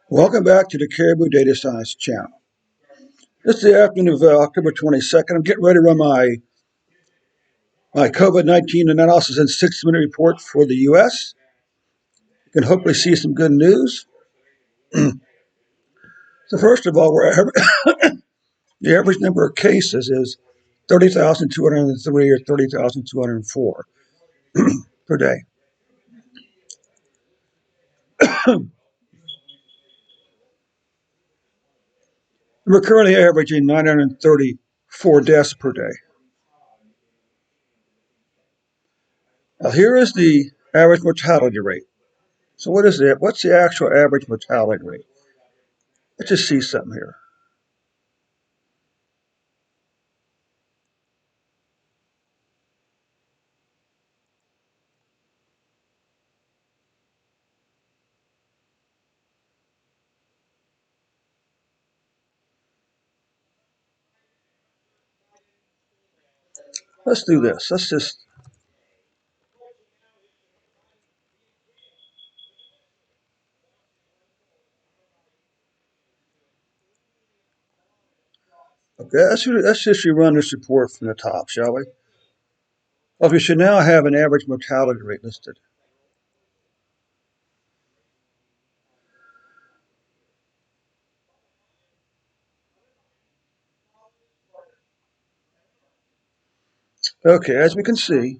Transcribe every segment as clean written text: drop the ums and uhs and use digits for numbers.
Welcome back to the Caribou Data Science channel. This is the afternoon of October 22nd. I'm getting ready to run my COVID-19 analysis and 6-minute report for the U.S. You can hopefully see some good news. So first of all, the average number of cases is 30,203 or 30,204 per day. We're currently averaging 934 deaths per day. Now here is the average mortality rate. So what is it? What's the actual average mortality rate? Let's just see something here. Let's do this. Okay, let's just rerun this report from the top, shall we? Well, we should now have an average mortality rate listed. Okay, as we can see,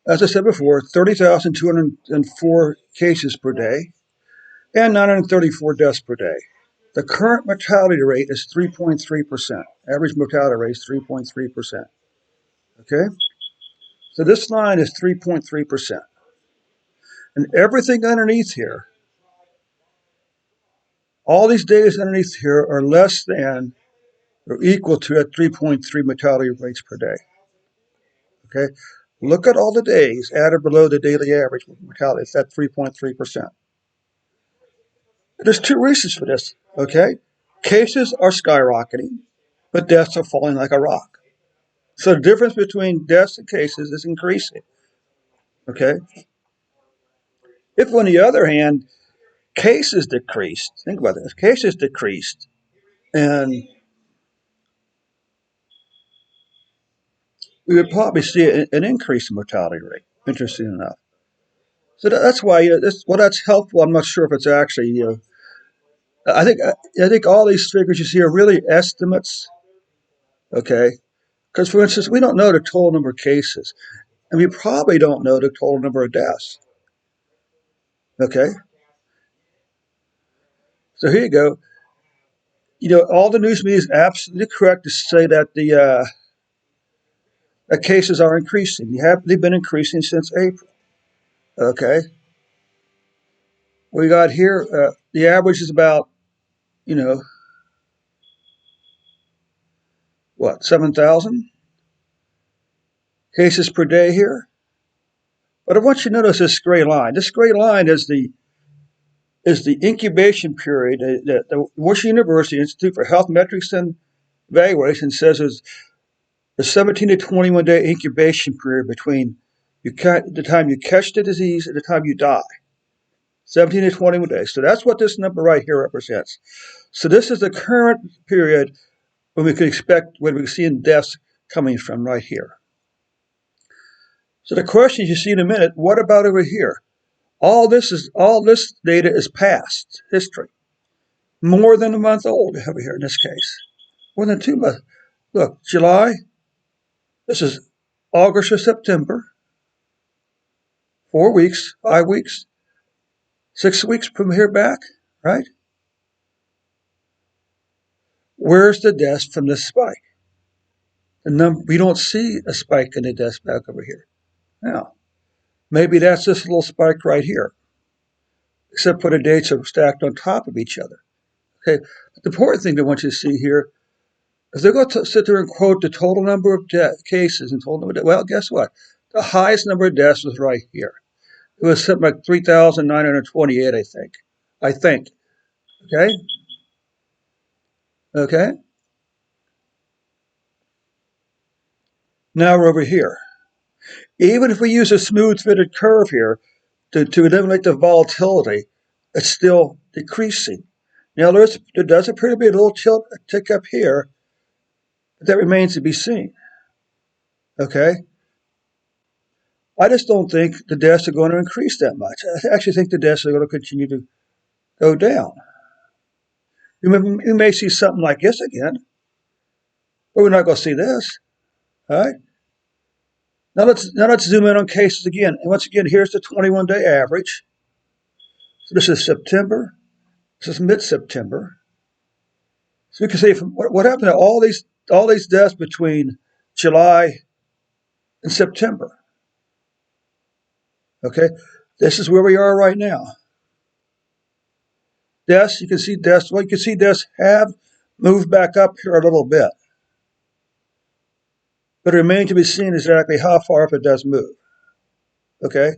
as I said before, 30,204 cases per day and 934 deaths per day. The current mortality rate is 3.3%. Average mortality rate is 3.3%. Okay? So this line is 3.3%. And everything underneath here, all these days underneath here are less than or equal to at 3.3 mortality rates per day. Okay, look at all the days at or below the daily average mortality. It's at 3.3%. There's two reasons for this. Okay, cases are skyrocketing, but deaths are falling like a rock. So the difference between deaths and cases is increasing. Okay, if on the other hand cases decreased, think about this: cases decreased, and we would probably see an increase in mortality rate. Interesting enough. So that's why that's helpful. I'm not sure if it's actually I think all these figures you see are really estimates. Okay, because for instance, we don't know the total number of cases, and we probably don't know the total number of deaths. Okay, so here you go. All the news media is absolutely correct to say that the cases are increasing. They've been increasing since April. Okay, we got here. The average is about you know what 7,000 cases per day here. But I want you to notice this gray line. This gray line is the incubation period that the Washington University Institute for Health Metrics and Evaluation says is a 17 to 21 day incubation period between the time you catch the disease and the time you die. 17 to 21 days. So that's what this number right here represents. So this is the current period when we could expect, when we're seeing deaths coming from right here. So the question you see in a minute, what about over here? All this data is past history. More than a month old over here in this case. More than 2 months. Look, July, this is August or September, 4 weeks, 5 weeks, 6 weeks from here back, right? Where's the deaths from this spike? We don't see a spike in the deaths back over here. Now, maybe that's this little spike right here, except for the dates are stacked on top of each other. Okay, the important thing I want you to see here is they're going to sit there and quote the total number of cases and total number of deaths. Well, guess what? The highest number of deaths was right here. It was something like 3,928, I think. Okay? Okay? Now we're over here. Even if we use a smooth fitted curve here to eliminate the volatility, it's still decreasing. Now, there does appear to be a little tick up here, but that remains to be seen. Okay? I just don't think the deaths are going to increase that much. I actually think the deaths are going to continue to go down. You may see something like this again, but we're not going to see this. All right? Now let's zoom in on cases again. And once again, here's the 21-day average. So this is September. This is mid-September. So we can see from what happened to all these deaths between July and September. Okay, this is where we are right now. Deaths, you can see deaths. Well, you can see deaths have moved back up here a little bit, but it remains to be seen exactly how far up it does move. Okay,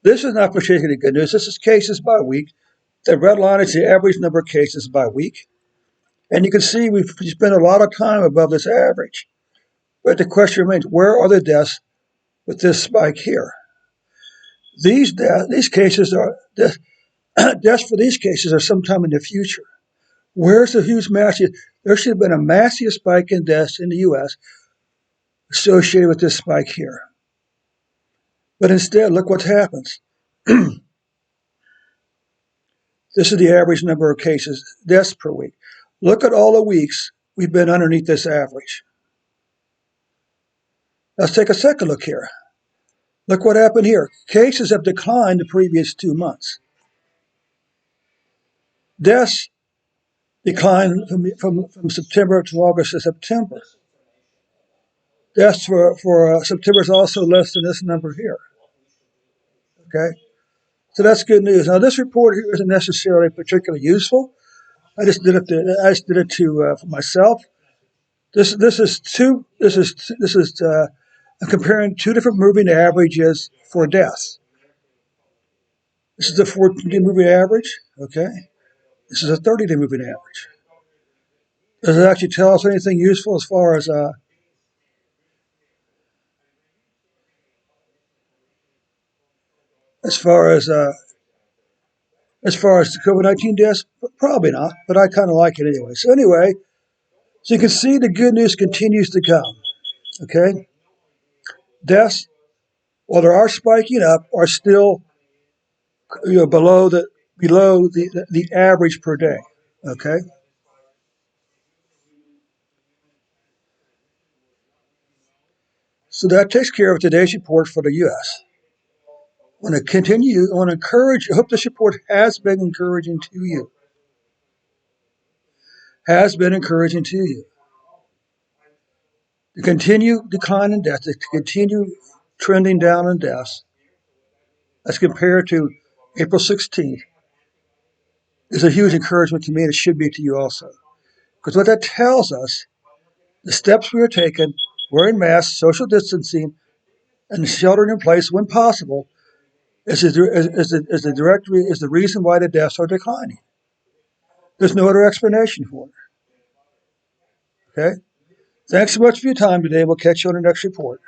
this is not particularly good news. This is cases by week. The red line is the average number of cases by week, and you can see we've spent a lot of time above this average. But the question remains: where are the deaths with this spike here? These cases are deaths for these cases are sometime in the future. Where's the huge massive? There should have been a massive spike in deaths in the U.S. associated with this spike here. But instead, look what happens. This is the average number of cases, deaths per week. Look at all the weeks we've been underneath this average. Let's take a second look here. Look what happened here. Cases have declined the previous 2 months. Deaths declined from September to August to September. Deaths for September is also less than this number here. Okay, so that's good news. Now this report here isn't necessarily particularly useful. I just did it for myself. I'm comparing two different moving averages for deaths. This is the 14-day moving average. Okay, this is a 30-day moving average. Does it actually tell us anything useful as far as as far as the COVID-19 deaths? Probably not, but I kind of like it anyway. So you can see the good news continues to come. Okay, deaths, while they are spiking up, are still below the average per day. Okay, so that takes care of today's report for the U.S. I want to continue. I want to encourage. I hope this report has been encouraging to you. Has been encouraging to you. To continue decline in deaths, to continue trending down in deaths, as compared to April 16th, is a huge encouragement to me, and it should be to you also. Because what that tells us, the steps we are taking, wearing masks, social distancing, and sheltering in place when possible, is the reason why the deaths are declining. There's no other explanation for it. Okay? Thanks so much for your time today. We'll catch you on the next report.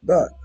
Bye.